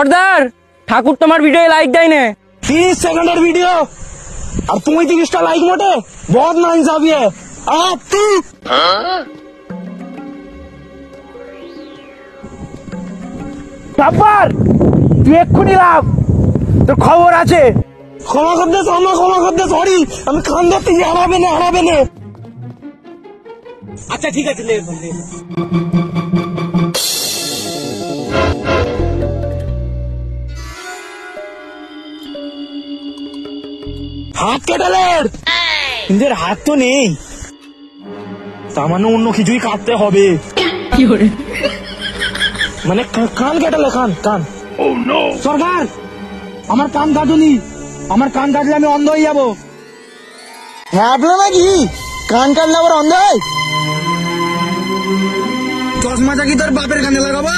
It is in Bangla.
সর্দার ঠাকুর তোমার ভিডিও লাইক দেয় না। 30 সেকেন্ডের ভিডিও আর 35টা লাইক মোটে বহুত না ইনসাফি है। आप तू টাপার তুই এক্ষুনি লাভ, তোর খবর আছে। ক্ষমা করতে সরি আমি কান ধরতে হারাবে না। আচ্ছা ঠিক আছে লে হাত কেটালের কিন্তু হাত তো নেই, তার মানে অন্য কিছুই কাটতে হবে। মানে কান কেটালে কান সরকার আমার কান কাটুনি, আমার কান কাটলে আমি অন্ধ হয়ে যাবো। ভাবলো নাকি কান কাটলে আবার অন্ধ হয়? চশমাটা কি তোর বাপের কানে লাগাবো?